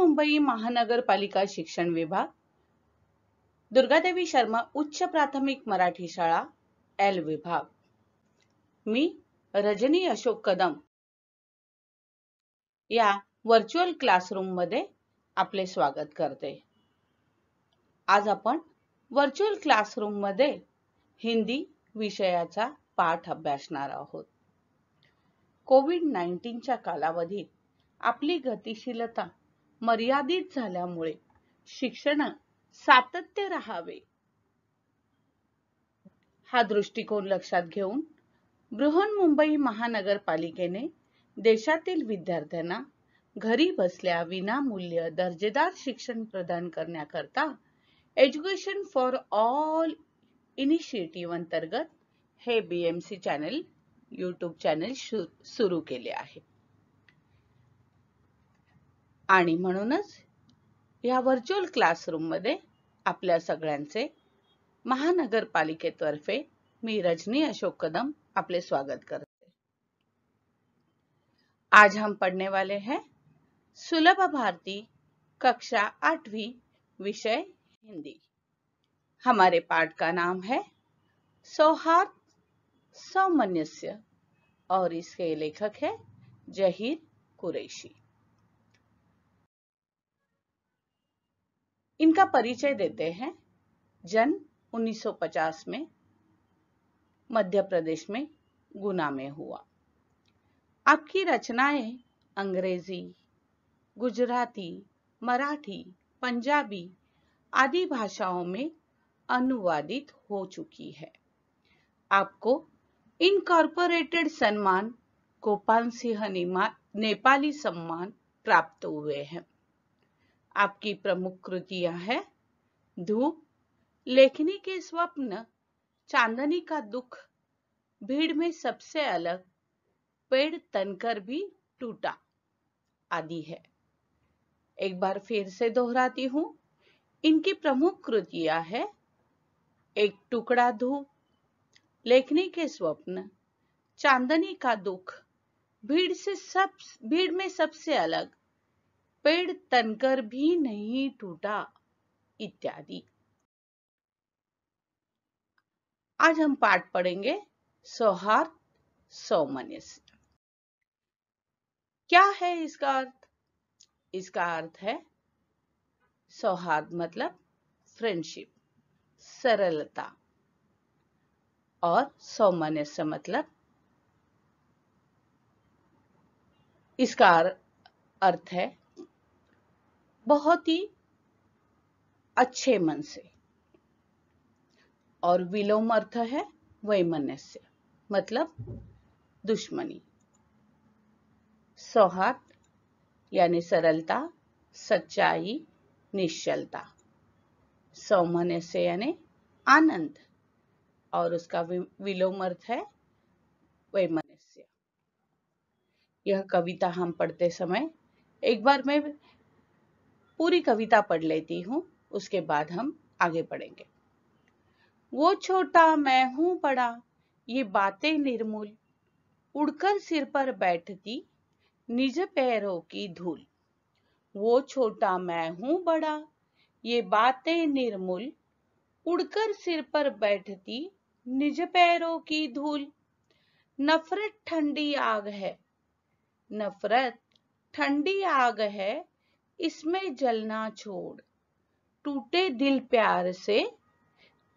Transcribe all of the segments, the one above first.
बृहन्मुंबई महानगरपालिका शिक्षण विभाग, दुर्गादेवी शर्मा उच्च प्राथमिक मराठी शाळा एल विभाग। मी रजनी अशोक कदम या व्हर्च्युअल क्लासरूम मध्ये आपले स्वागत करते। आज आपण व्हर्च्युअल क्लासरूम मध्ये हिंदी विषयाचा पाठ अभ्यासणार आहोत। कोविड-19 च्या कालावधीत आपली गतिशीलता मर्यादित झाल्यामुळे शिक्षण सातत्य राहावे हा दृष्टिकोन लक्षात घेऊन बृहन्मुंबई महानगरपालिकेने देशातील विद्यार्थ्यांना घरी बसल्या विनामूल्य दर्जेदार शिक्षण प्रदान करण्याकरता एज्युकेशन फॉर ऑल इनिशिएटिव्ह अंतर्गत हे BMC चॅनल YouTube चॅनल सुरू केले आहे। आणि म्हणूनच या व्हर्च्युअल क्लासरूम मध्ये आपल्या सगळ्यांचे महानगरपालिकेतर्फे मी रजनी अशोक कदम आपले स्वागत करते। आज हम पढ़ने वाले हैं सुलभ भारती कक्षा 8वीं विषय हिंदी। हमारे पाठ का नाम है सौहार्द सामंजस्य और इसके लेखक है जहीर कुरैशी। इनका परिचय देते हैं। जन्म 1950 में मध्य प्रदेश में गुना में हुआ। आपकी रचनाएं अंग्रेजी, गुजराती, मराठी, पंजाबी आदि भाषाओं में अनुवादित हो चुकी है। आपको इनकॉर्पोरेटेड सम्मान गोपाल सिंह नेपाली सम्मान प्राप्त हुए हैं। आपकी प्रमुख कृतियां हैं धूप, लेखनी के स्वप्न, चांदनी का दुख, भीड़ में सबसे अलग, पेड़ तनकर भी टूटा आदि है। एक बार फिर से दोहराती हूं, इनकी प्रमुख कृतियां हैं एक टुकड़ा धूप, लेखनी के स्वप्न, चांदनी का दुख, भीड़ में सबसे अलग, पेड़ तनकर भी नहीं टूटा इत्यादि। आज हम पाठ पढ़ेंगे सौहार्द सामंजस्य। क्या है इसका अर्थ? इसका अर्थ है सौहार्द मतलब फ्रेंडशिप, सरलता, और सामंजस्य मतलब इसका अर्थ है बहुत ही अच्छे मन से, और विलोम अर्थ है वैमनस्य मतलब दुश्मनी। सौहार्द यानी सरलता, सच्चाई, निश्चलता। सामंजस्य यानी आनंद, और उसका विलोम अर्थ है वैमनस्य। यह कविता हम पढ़ते समय एक बार मैं पूरी कविता पढ़ लेती हूँ, उसके बाद हम आगे पढ़ेंगे। वो छोटा मैं हूँ बड़ा, ये बातें निर्मूल, उड़कर सिर पर बैठती निज पैरों की धूल। वो छोटा मैं हूँ बड़ा, ये बातें निर्मूल, उड़कर सिर पर बैठती निज पैरों की धूल। नफरत ठंडी आग है, नफरत ठंडी आग है, इसमें जलना छोड़। टूटे दिल प्यार से,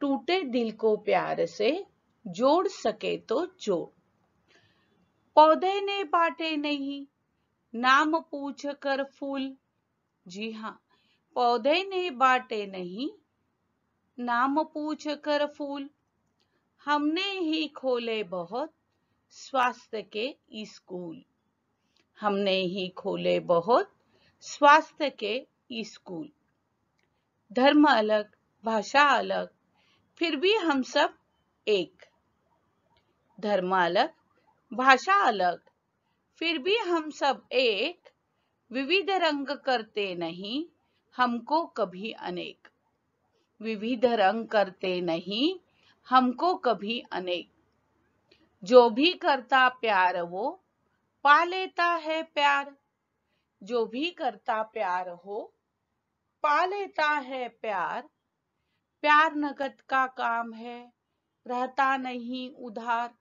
टूटे दिल को प्यार से जोड़ सके तो जोड़। पौधे ने बांटे नहीं, नाम पूछ कर फूल। जी हाँ, पौधे ने बांटे नहीं, नाम पूछ कर फूल। हमने ही खोले बहुत स्वास्थ्य के स्कूल। हमने ही खोले बहुत स्वास्थ्य के स्कूल। धर्म अलग, भाषा अलग, फिर भी हम सब एक। धर्म अलग, भाषा अलग, फिर भी हम सब एक। विविध रंग करते नहीं हमको कभी अनेक। विविध रंग करते नहीं हमको कभी अनेक। जो भी करता प्यार वो पा लेता है प्यार। जो भी करता प्यार हो पा लेता है प्यार। प्यार नकद का काम है, रहता नहीं उधार।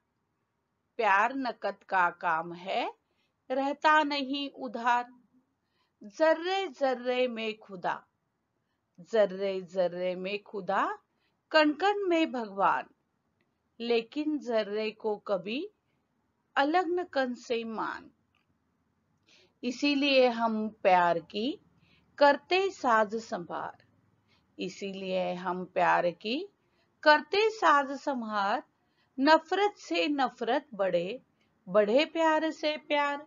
प्यार नकद का काम है, रहता नहीं उधार। जर्रे जर्रे में खुदा, जर्रे जर्रे में खुदा, कण कण में भगवान। लेकिन जर्रे को कभी अलग न कण से मान। इसीलिए हम प्यार की करते साज संभार। इसीलिए हम प्यार की करते साज संभार। नफरत से नफरत बढ़े, बढ़े प्यार से प्यार।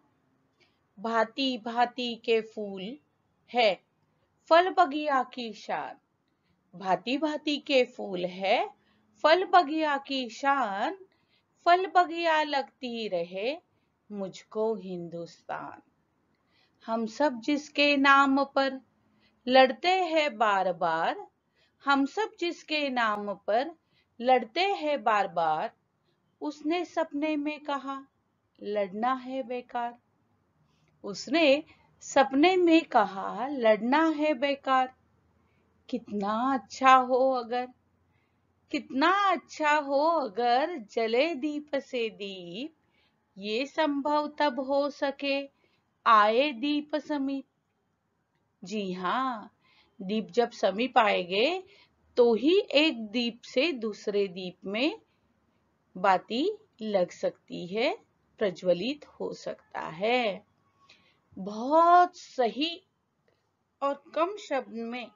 भांति भांति के फूल है फल बगिया की शान। भांति भांति के फूल है फल बगिया की शान। फल बगिया लगती रहे मुझको हिंदुस्तान। हम सब जिसके नाम पर लड़ते हैं बार बार। हम सब जिसके नाम पर लड़ते हैं बार बार। उसने सपने में कहा लड़ना है बेकार। उसने सपने में कहा लड़ना है बेकार। कितना अच्छा हो अगर, कितना अच्छा हो अगर जले दीप से दीप। ये संभव तब हो सके आए दीप समीप। जी हाँ, दीप जब समीप आएंगे तो ही एक दीप से दूसरे दीप में बाती लग सकती है, प्रज्वलित हो सकता है। बहुत सही और कम शब्द में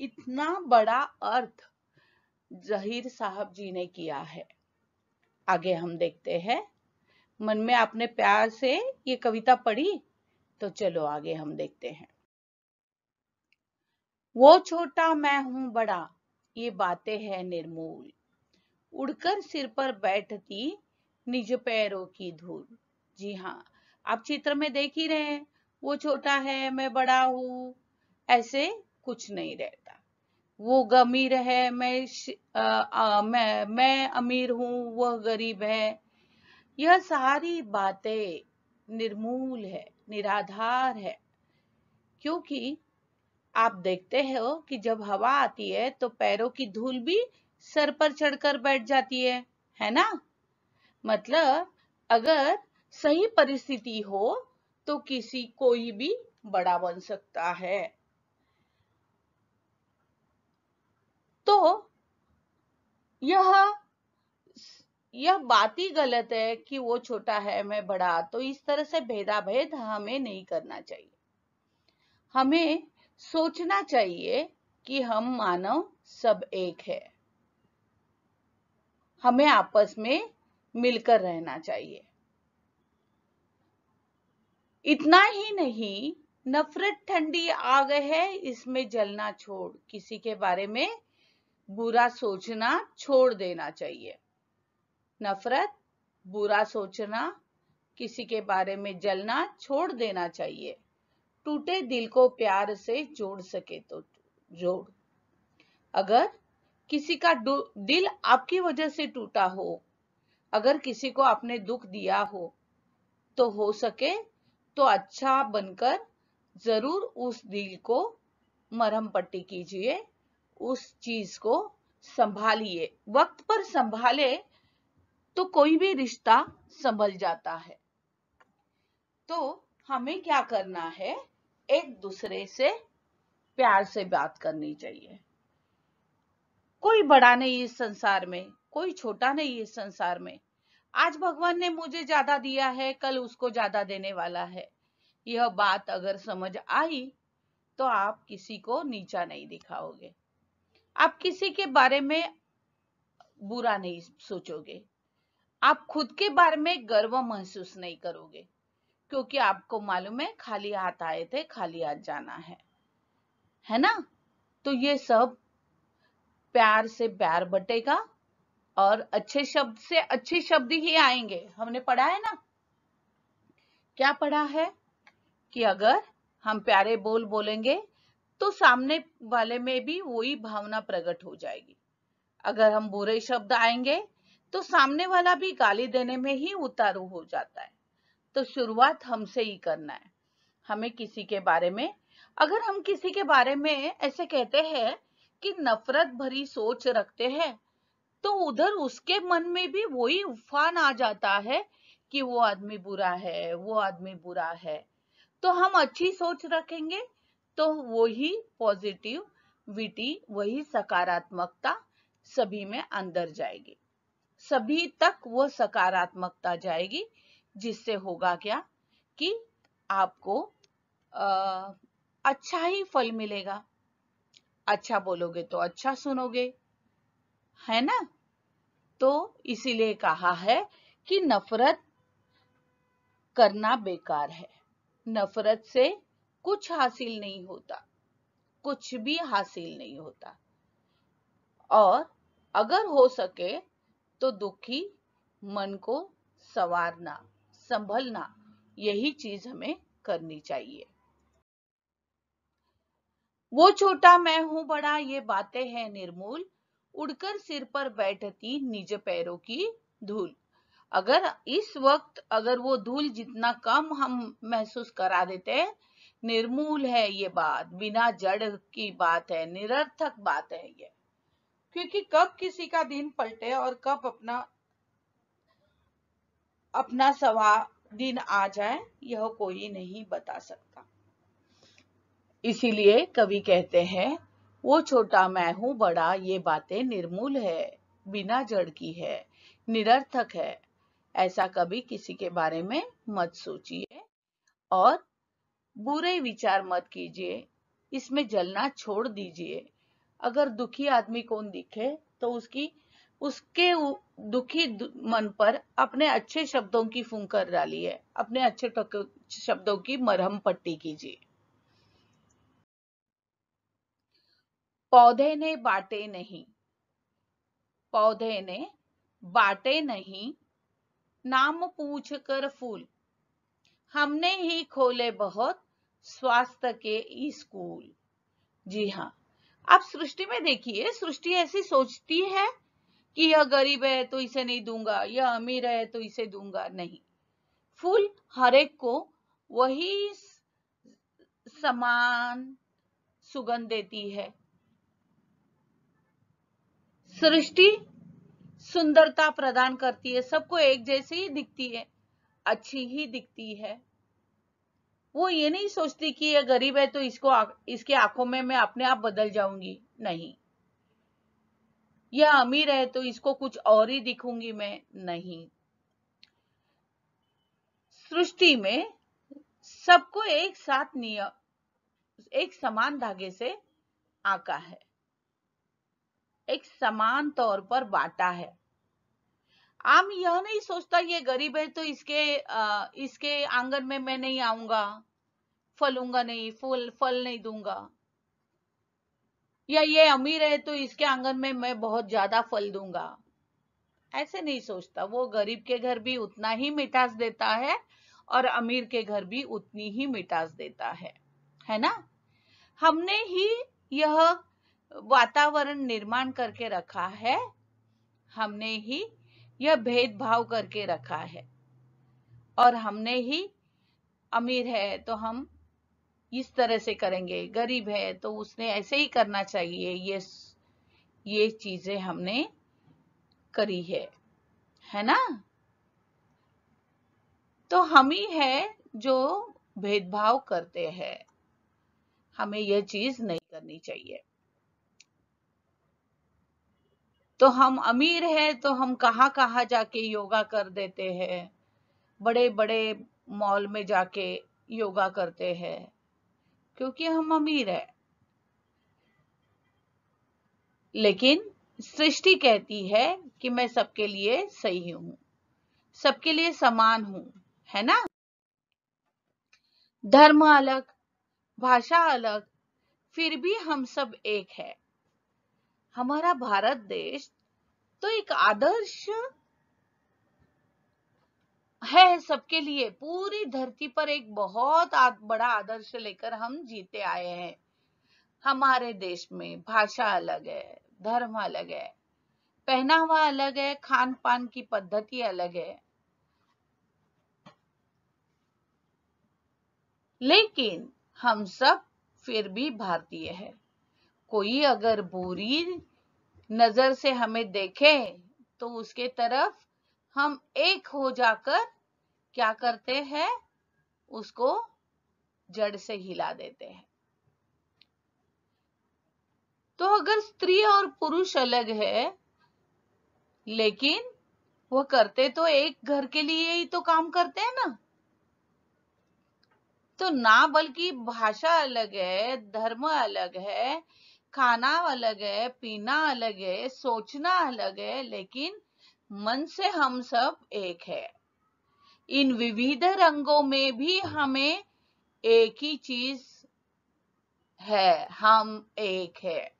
इतना बड़ा अर्थ जहीर साहब जी ने किया है। आगे हम देखते हैं। मन में आपने प्यार से ये कविता पढ़ी, तो चलो आगे हम देखते हैं। वो छोटा मैं हूं बड़ा, ये बातें हैं निर्मूल। उड़कर सिर पर बैठती निज पैरों की धूल। जी हाँ, आप चित्र में देख ही रहे हैं, वो छोटा है मैं बड़ा हूं, ऐसे कुछ नहीं रहता। वो अमीर है मैं अमीर हूं, वह गरीब है। यह सारी बातें निर्मूल है, निराधार है। क्योंकि आप देखते हो कि जब हवा आती है तो पैरों की धूल भी सर पर चढ़कर बैठ जाती है ना। मतलब अगर सही परिस्थिति हो तो कोई भी बड़ा बन सकता है। तो यह बात ही गलत है कि वो छोटा है मैं बड़ा। तो इस तरह से भेदाभेद हमें नहीं करना चाहिए। हमें सोचना चाहिए कि हम मानव सब एक है। हमें आपस में मिलकर रहना चाहिए। इतना ही नहीं, नफरत ठंडी आग है इसमें जलना छोड़। किसी के बारे में बुरा सोचना छोड़ देना चाहिए। नफरत, बुरा सोचना, किसी के बारे में जलना छोड़ देना चाहिए। टूटे दिल को प्यार से जोड़ सके तो जोड़। अगर किसी का दिल आपकी वजह से टूटा हो, अगर किसी को आपने दुख दिया तो हो सके तो अच्छा बनकर जरूर उस दिल को मरहम पट्टी कीजिए, उस चीज को संभालिए। वक्त पर संभाले तो कोई भी रिश्ता संभल जाता है। तो हमें क्या करना है, एक दूसरे से प्यार से बात करनी चाहिए। कोई बड़ा नहीं इस संसार में, कोई छोटा नहीं इस संसार में। आज भगवान ने मुझे ज्यादा दिया है, कल उसको ज्यादा देने वाला है। यह बात अगर समझ आई तो आप किसी को नीचा नहीं दिखाओगे। आप किसी के बारे में बुरा नहीं सोचोगे। आप खुद के बारे में गर्व महसूस नहीं करोगे, क्योंकि आपको मालूम है खाली हाथ आए थे, खाली हाथ जाना है ना। तो ये सब प्यार से प्यार बटेगा और अच्छे शब्द से अच्छे शब्द ही आएंगे। हमने पढ़ा है ना, क्या पढ़ा है कि अगर हम प्यारे बोल बोलेंगे तो सामने वाले में भी वही भावना प्रकट हो जाएगी। अगर हम बुरे शब्द आएंगे तो सामने वाला भी गाली देने में ही उतारू हो जाता है। तो शुरुआत हमसे ही करना है। हमें किसी के बारे में, अगर हम किसी के बारे में ऐसे कहते हैं कि नफरत भरी सोच रखते हैं, तो उधर उसके मन में भी वही उफान आ जाता है कि वो आदमी बुरा है, वो आदमी बुरा है। तो हम अच्छी सोच रखेंगे तो वही पॉजिटिविटी, वही सकारात्मकता सभी में अंदर जाएगी, सभी तक वो सकारात्मकता जाएगी, जिससे होगा क्या कि आपको अच्छा ही फल मिलेगा। अच्छा बोलोगे तो अच्छा सुनोगे, है ना। तो इसीलिए कहा है कि नफरत करना बेकार है। नफरत से कुछ हासिल नहीं होता, कुछ भी हासिल नहीं होता। और अगर हो सके तो दुखी मन को संवारना, संभलना, यही चीज हमें करनी चाहिए। वो छोटा मैं हूं बड़ा, ये बातें हैं निर्मूल, उड़कर सिर पर बैठती निज पैरों की धूल। अगर इस वक्त अगर वो धूल जितना कम हम महसूस करा देते हैं, निर्मूल है ये बात, बिना जड़ की बात है, निरर्थक बात है ये। क्योंकि कब किसी का दिन पलटे और कब अपना सवा दिन आ जाए, यह कोई नहीं बता सकता। इसीलिए कवि कहते हैं, वो छोटा मैं हूं बड़ा, ये बातें निर्मूल है, बिना जड़ की है, निरर्थक है। ऐसा कभी किसी के बारे में मत सोचिए और बुरे विचार मत कीजिए, इसमें जलना छोड़ दीजिए। अगर दुखी आदमी कौन दिखे तो उसके दुखी मन पर अपने अच्छे शब्दों की फुंकर डालिए, अपने अच्छे शब्दों की मरहम पट्टी कीजिए। पौधे ने बांटे नहीं, पौधे ने बांटे नहीं, नाम पूछ कर फूल, हमने ही खोले बहुत स्वास्थ्य के स्कूल। जी हाँ, आप सृष्टि में देखिए, सृष्टि ऐसी सोचती है कि यह गरीब है तो इसे नहीं दूंगा, यह अमीर है तो इसे दूंगा, नहीं। फूल हर एक को वही समान सुगंध देती है। सृष्टि सुंदरता प्रदान करती है, सबको एक जैसी ही दिखती है, अच्छी ही दिखती है। वो ये नहीं सोचती कि ये गरीब है तो इसके आंखों में मैं अपने आप बदल जाऊंगी, नहीं। यह अमीर है तो इसको कुछ और ही दिखूंगी मैं, नहीं। सृष्टि में सबको एक साथ एक समान धागे से आका है, एक समान तौर पर बांटा है। आम यह नहीं सोचता ये गरीब है तो इसके आंगन में मैं नहीं आऊंगा, फलूंगा नहीं, फल नहीं दूंगा। या ये अमीर है तो इसके आंगन में मैं बहुत ज्यादा फल दूंगा, ऐसे नहीं सोचता। वो गरीब के घर भी उतना ही मिठास देता है और अमीर के घर भी उतनी ही मिठास देता है ना। हमने ही यह वातावरण निर्माण करके रखा है, हमने ही यह भेदभाव करके रखा है, और हमने ही अमीर है तो हम इस तरह से करेंगे, गरीब है तो उसने ऐसे ही करना चाहिए, ये चीजें हमने करी है ना। तो हम ही है जो भेदभाव करते हैं, हमें यह चीज नहीं करनी चाहिए। तो हम अमीर हैं तो हम कहाँ कहाँ जाके योगा कर देते हैं, बड़े बड़े मॉल में जाके योगा करते हैं, क्योंकि हम अमीर है। लेकिन सृष्टि कहती है कि मैं सबके लिए सही हूं, सबके लिए समान हूं, है ना। धर्म अलग, भाषा अलग, फिर भी हम सब एक है। हमारा भारत देश तो एक आदर्श है सबके लिए, पूरी धरती पर एक बहुत बड़ा आदर्श लेकर हम जीते आए हैं। हमारे देश में भाषा अलग है, धर्म अलग है, पहनावा अलग है, खान पान की पद्धति अलग है, लेकिन हम सब फिर भी भारतीय है। कोई अगर बुरी नजर से हमें देखे तो उसके तरफ हम एक हो जाकर क्या करते हैं, उसको जड़ से हिला देते हैं। तो अगर स्त्री और पुरुष अलग है, लेकिन वो करते तो एक घर के लिए ही तो काम करते हैं ना। तो ना बल्कि भाषा अलग है, धर्म अलग है, खाना अलग है, पीना अलग है, सोचना अलग है, लेकिन मन से हम सब एक है। इन विविध रंगों में भी हमें एक ही चीज है, हम एक है।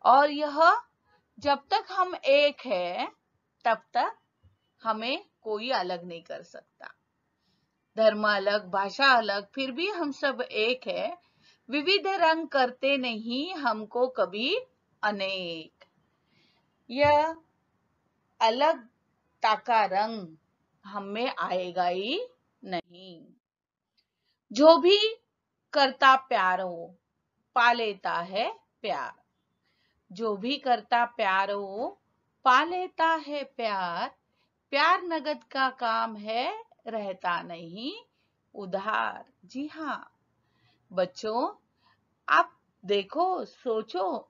और यह जब तक हम एक है तब तक हमें कोई अलग नहीं कर सकता। धर्म अलग, भाषा अलग, फिर भी हम सब एक है। विविध रंग करते नहीं हमको कभी अनेक। यह अलगता का रंग हम में आएगा ही नहीं। जो भी करता प्यार हो पा लेता है प्यार। जो भी करता प्यार हो पा लेता है प्यार। प्यार नगद का काम है, रहता नहीं उधार। जी हाँ बच्चों, आप देखो, सोचो,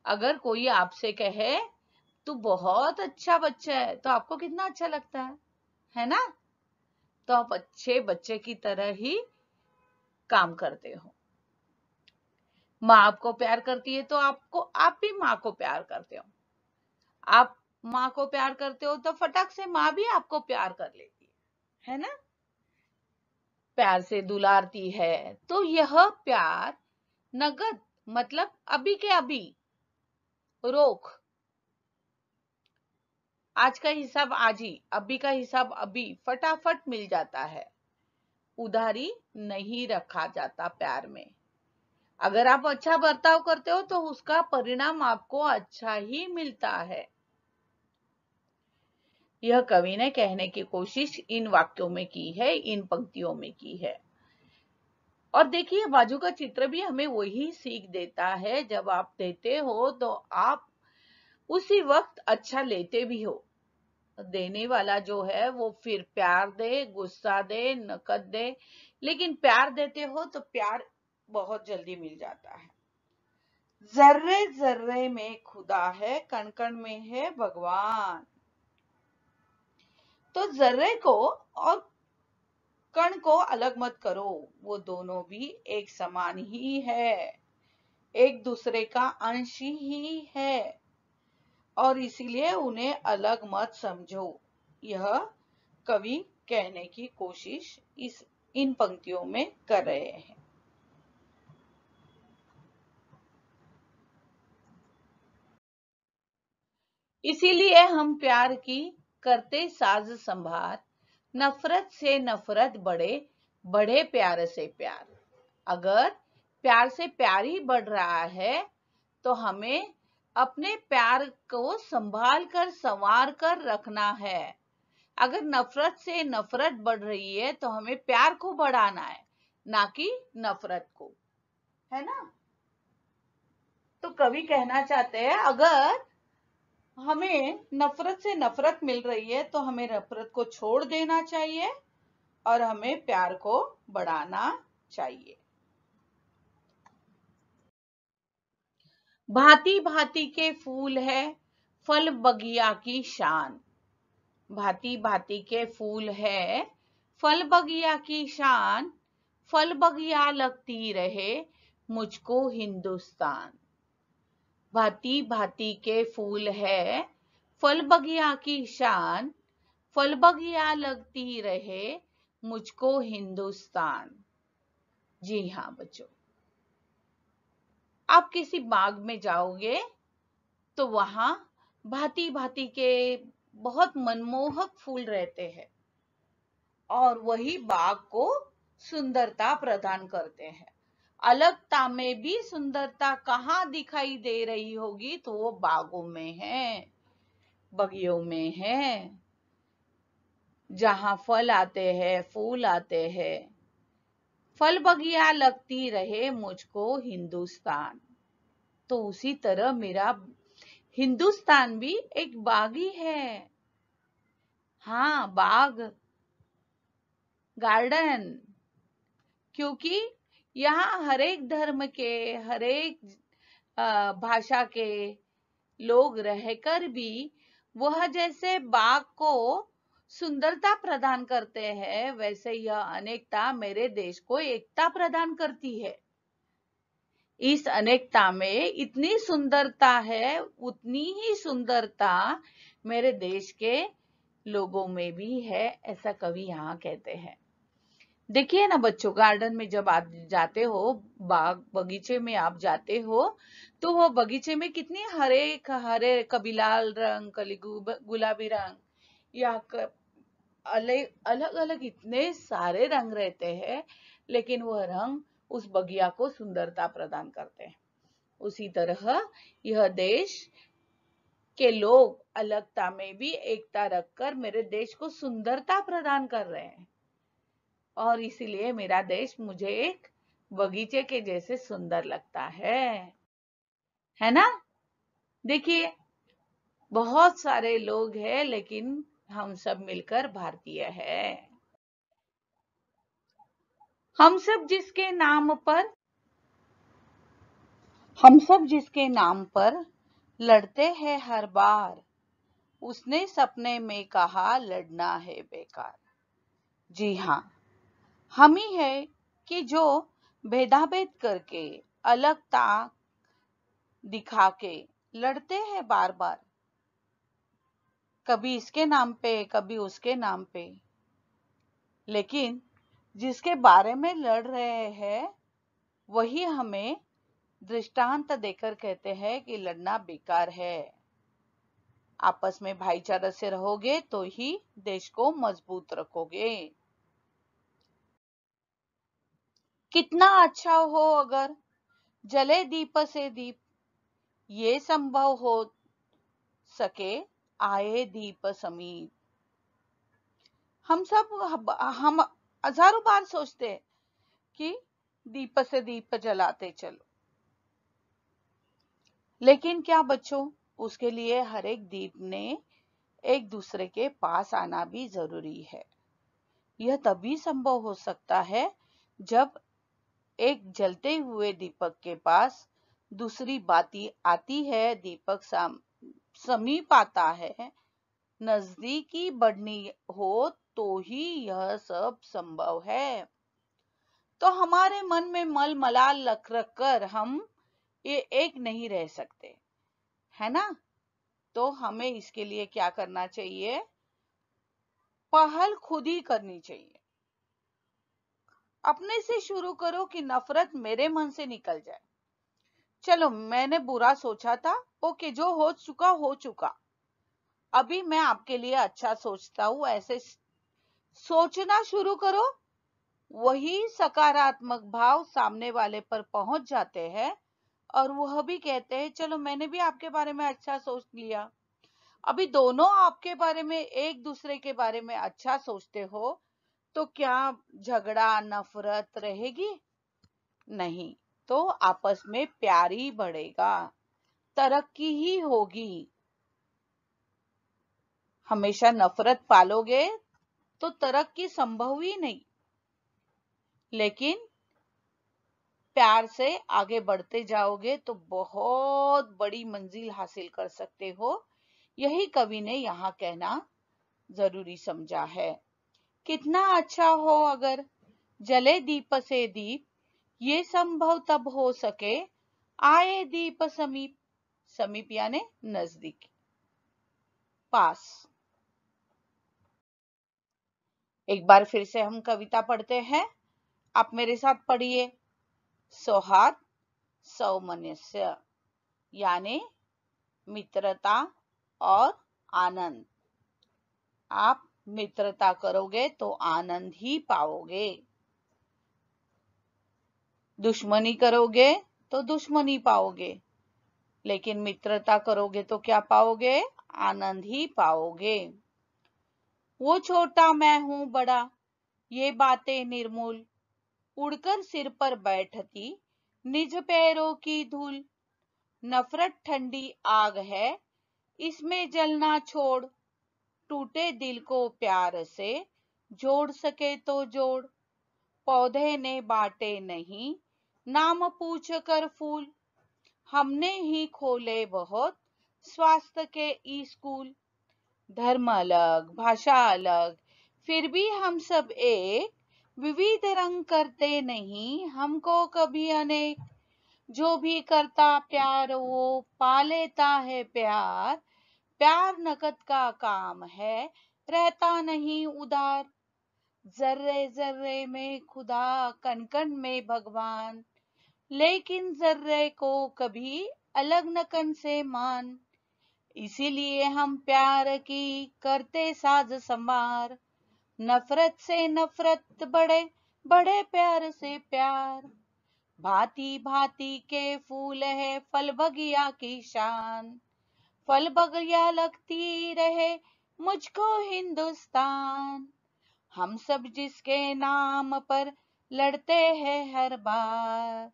अगर कोई आपसे कहे तू बहुत अच्छा बच्चा है तो आपको कितना अच्छा लगता है ना। तो आप अच्छे बच्चे की तरह ही काम करते हो। माँ आपको प्यार करती है तो आप भी माँ को प्यार करते हो। आप माँ को प्यार करते हो तो फटाक से माँ भी आपको प्यार कर लेती है ना। प्यार से दुलारती है। तो यह प्यार नगद, मतलब अभी के अभी, रोक, आज का हिसाब आज ही, अभी का हिसाब अभी, फटाफट मिल जाता है। उधारी नहीं रखा जाता प्यार में। अगर आप अच्छा बर्ताव करते हो तो उसका परिणाम आपको अच्छा ही मिलता है। यह कवि ने कहने की कोशिश इन वाक्यों में की है, इन पंक्तियों में की है। और देखिए बाजू का चित्र भी हमें वही सीख देता है। जब आप देते हो तो आप उसी वक्त अच्छा लेते भी हो। देने वाला जो है वो फिर प्यार दे, गुस्सा दे, नकद दे, लेकिन प्यार देते हो तो प्यार बहुत जल्दी मिल जाता है। जर्रे जर्रे में खुदा है, कण कण में है भगवान। तो जर्रे को और कण को अलग मत करो, वो दोनों भी एक समान ही है, एक दूसरे का अंश ही है, और इसीलिए उन्हें अलग मत समझो। यह कवि कहने की कोशिश इन पंक्तियों में कर रहे हैं। इसीलिए हम प्यार की करते साज संभार, नफरत से नफरत बढ़े, बढ़े प्यार से प्यार। अगर प्यार से प्यार ही बढ़ रहा है तो हमें अपने प्यार को संभाल कर, संवार कर रखना है। अगर नफरत से नफरत बढ़ रही है तो हमें प्यार को बढ़ाना है, ना कि नफरत को, है ना। तो कवि कहना चाहते हैं अगर हमें नफरत से नफरत मिल रही है तो हमें नफरत को छोड़ देना चाहिए और हमें प्यार को बढ़ाना चाहिए। भांति भांति के फूल है फल बगिया की शान। भांति भांति के फूल है फल बगिया की शान। फल बगिया लगती रहे मुझको हिंदुस्तान। भांति भांति के फूल है फल बगिया की शान। फल बगिया लगती रहे मुझको हिंदुस्तान। जी हाँ बच्चों, आप किसी बाग में जाओगे तो वहां भांति भांति के बहुत मनमोहक फूल रहते हैं और वही बाग को सुंदरता प्रदान करते हैं। अलगता में भी सुंदरता कहाँ दिखाई दे रही होगी, तो वो बागों में है, बगियों में है, जहां फल आते हैं, फूल आते हैं, फल बगिया लगती रहे मुझको हिंदुस्तान। तो उसी तरह मेरा हिंदुस्तान भी एक बाग ही है। हाँ, बाग, गार्डन। क्योंकि यहाँ हर एक धर्म के, हर एक भाषा के लोग रहकर भी वह जैसे बाग को सुंदरता प्रदान करते हैं, वैसे यह अनेकता मेरे देश को एकता प्रदान करती है। इस अनेकता में इतनी सुंदरता है, उतनी ही सुंदरता मेरे देश के लोगों में भी है, ऐसा कवि यहाँ कहते हैं। देखिए ना बच्चों, गार्डन में जब आप जाते हो, बाग बगीचे में आप जाते हो, तो वो बगीचे में कितनी हरे, कभी लाल रंग, कभी गुलाबी रंग, या अलग अलग इतने सारे रंग रहते हैं, लेकिन वह रंग उस बगिया को सुंदरता प्रदान करते हैं। उसी तरह यह देश के लोग अलगता में भी एकता रखकर मेरे देश को सुंदरता प्रदान कर रहे हैं, और इसीलिए मेरा देश मुझे एक बगीचे के जैसे सुंदर लगता है ना। देखिए, बहुत सारे लोग हैं, लेकिन हम सब मिलकर भारतीय हैं। हम सब जिसके नाम पर लड़ते हैं हर बार, उसने सपने में कहा लड़ना है बेकार। जी हाँ, हम ही है कि जो भेदाभेद करके, अलगता दिखा के लड़ते हैं बार बार, कभी इसके नाम पे, कभी उसके नाम पे। लेकिन जिसके बारे में लड़ रहे हैं, वही हमें दृष्टांत देकर कहते हैं कि लड़ना बेकार है। आपस में भाईचारा से रहोगे तो ही देश को मजबूत रखोगे। कितना अच्छा हो अगर जले दीप से दीप, ये संभव हो सके आए दीप समीप। हम हजारों बार सोचते हैं कि दीप से दीप जलाते चलो, लेकिन क्या बच्चों, उसके लिए हर एक दीप ने एक दूसरे के पास आना भी जरूरी है। यह तभी संभव हो सकता है जब एक जलते हुए दीपक के पास दूसरी बाती आती है, दीपक समीप आता है, नजदीकी बढ़नी हो, तो ही यह सब संभव है। तो हमारे मन में मल मलाल रख कर हम ये एक नहीं रह सकते, है ना। तो हमें इसके लिए क्या करना चाहिए? पहल खुद ही करनी चाहिए। अपने से शुरू करो कि नफरत मेरे मन से निकल जाए। चलो, मैंने बुरा सोचा था, ओके, जो हो चुका हो चुका। अभी मैं आपके लिए अच्छा सोचता हूं, ऐसे सोचना शुरू करो। वही सकारात्मक भाव सामने वाले पर पहुंच जाते हैं, और वह भी कहते हैं चलो, मैंने भी आपके बारे में अच्छा सोच लिया। अभी दोनों आपके बारे में, एक दूसरे के बारे में अच्छा सोचते हो, तो क्या झगड़ा, नफरत रहेगी? नहीं। तो आपस में प्यार ही बढ़ेगा, तरक्की ही होगी। हमेशा नफरत पालोगे तो तरक्की संभव ही नहीं। लेकिन प्यार से आगे बढ़ते जाओगे तो बहुत बड़ी मंजिल हासिल कर सकते हो। यही कवि ने यहाँ कहना जरूरी समझा है। कितना अच्छा हो अगर जले दीप से दीप, ये संभव तब हो सके आए दीप समीप। समीप यानी नजदीक, पास। एक बार फिर से हम कविता पढ़ते हैं, आप मेरे साथ पढ़िए। सौहार्द सौमनस्य यानी मित्रता और आनंद। आप मित्रता करोगे तो आनंद ही पाओगे। दुश्मनी करोगे तो दुश्मनी पाओगे, लेकिन मित्रता करोगे तो क्या पाओगे? आनंद ही पाओगे। वो छोटा मैं हूं बड़ा, ये बातें निर्मूल, उड़कर सिर पर बैठती निज पैरों की धूल। नफरत ठंडी आग है, इसमें जलना छोड़। टूटे दिल को प्यार से जोड़ सके तो जोड़। पौधे ने बांटे नहीं नाम पूछ कर फूल। हमने ही खोले बहुत स्वास्थ्य के स्कूल। धर्म अलग, भाषा अलग, फिर भी हम सब एक। विविध रंग करते नहीं हमको कभी अनेक। जो भी करता प्यार वो पा लेता है प्यार। प्यार नकद का काम है, रहता नहीं उधार। जर्रे जर्रे में खुदा, कण कण में भगवान। लेकिन जर्रे को कभी अलग न कण से मान। इसीलिए हम प्यार की करते साज संवार। नफरत से नफरत बढ़े, बढ़े प्यार से प्यार। भांति भांति के फूल है फल बगिया की शान। फल बगिया लगती रहे मुझको हिंदुस्तान। हम सब जिसके नाम पर लड़ते हैं हर बार।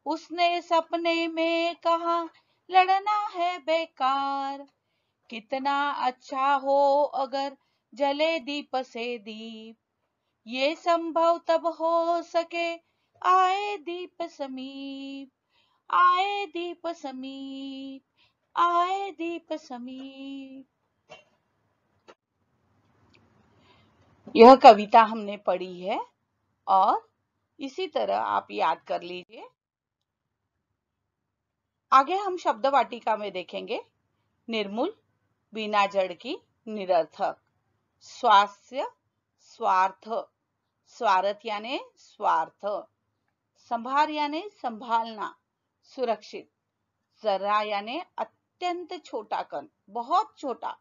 उसने सपने में कहा लड़ना है बेकार। कितना अच्छा हो अगर जले दीप से दीप। ये संभव तब हो सके आए दीप समीप। आए दीप समीप, आए दीप समीप। यह कविता हमने पढ़ी है और इसी तरह आप याद कर लीजिए। आगे हम शब्द वाटिका में देखेंगे। निर्मूल, बिना जड़ की, निरर्थक। स्वास्थ्य, स्वार्थ, स्वार्थ यानी स्वार्थ। संभार यानी संभालना, सुरक्षित। जरा यानी अत्यंत छोटा कण, बहुत छोटा,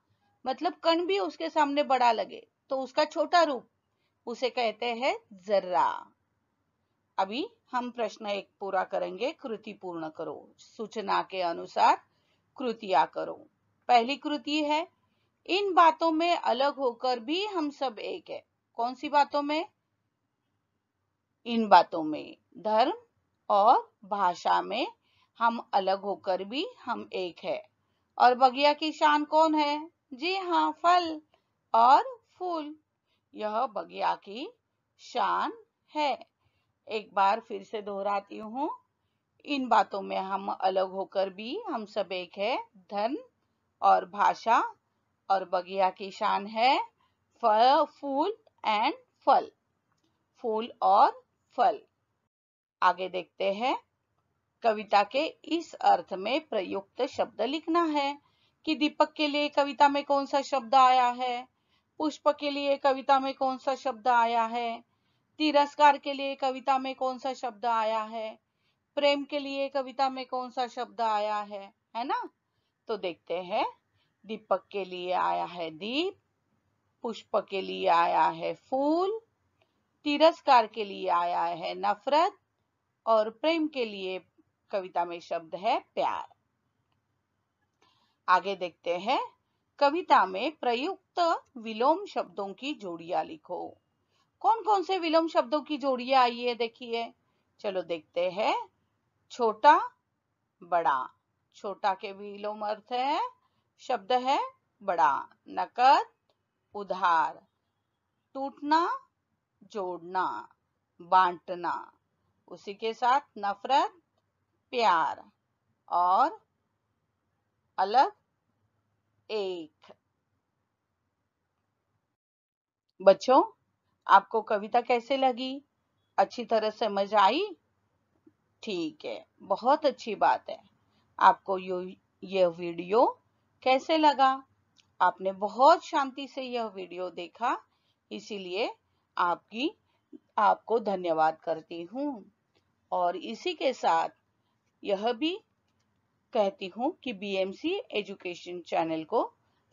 मतलब कण भी उसके सामने बड़ा लगे तो उसका छोटा रूप, उसे कहते हैं जर्रा। अभी हम प्रश्न 1 पूरा करेंगे। कृति पूर्ण करो। सूचना के अनुसार कृतियां करो। पहली कृति है, इन बातों में अलग होकर भी हम सब एक है। कौन सी बातों में? इन बातों में, धर्म और भाषा में हम अलग होकर भी हम एक है। और बगिया की शान कौन है? जी हाँ, फल और फूल। यह बगिया की शान है। एक बार फिर से दोहराती हूँ। इन बातों में हम अलग होकर भी हम सब एक है। धर्म और भाषा, और बगिया की शान है फूल एंड फल। फूल और फल। आगे देखते हैं। कविता के इस अर्थ में प्रयुक्त शब्द लिखना है कि दीपक के लिए कविता में कौन सा शब्द आया है, पुष्प के लिए कविता में कौन सा शब्द आया है, तिरस्कार के लिए कविता में कौन सा शब्द आया है, प्रेम के लिए कविता में कौन सा शब्द आया है ना? तो देखते हैं। दीपक के लिए आया है दीप, पुष्प के लिए आया है फूल, तिरस्कार के लिए आया है नफरत, और प्रेम के लिए कविता में शब्द है प्यार। आगे देखते हैं। कविता में प्रयुक्त विलोम शब्दों की जोड़ियां लिखो। कौन कौन से विलोम शब्दों की जोड़ियां आई है देखिए। चलो देखते हैं। छोटा, बड़ा। छोटा के विलोम अर्थ है, शब्द है बड़ा। नकद, उधार। टूटना, जोड़ना, बांटना। उसी के साथ नफरत, प्यार, और अलग, एक। बच्चों, आपको कविता कैसे लगी? अच्छी तरह समझ आई? ठीक है, बहुत अच्छी बात है। आपको यह वीडियो कैसे लगा? आपने बहुत शांति से यह वीडियो देखा, इसीलिए आपको धन्यवाद करती हूँ। और इसी के साथ यह भी कहती हूँ कि बीएमसी एजुकेशन चैनल को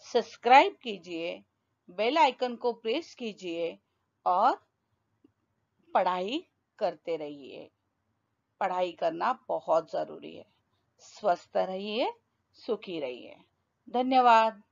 सब्सक्राइब कीजिए, बेल आइकन को प्रेस कीजिए और पढ़ाई करते रहिए। पढ़ाई करना बहुत जरूरी है। स्वस्थ रहिए, सुखी रहिए। धन्यवाद।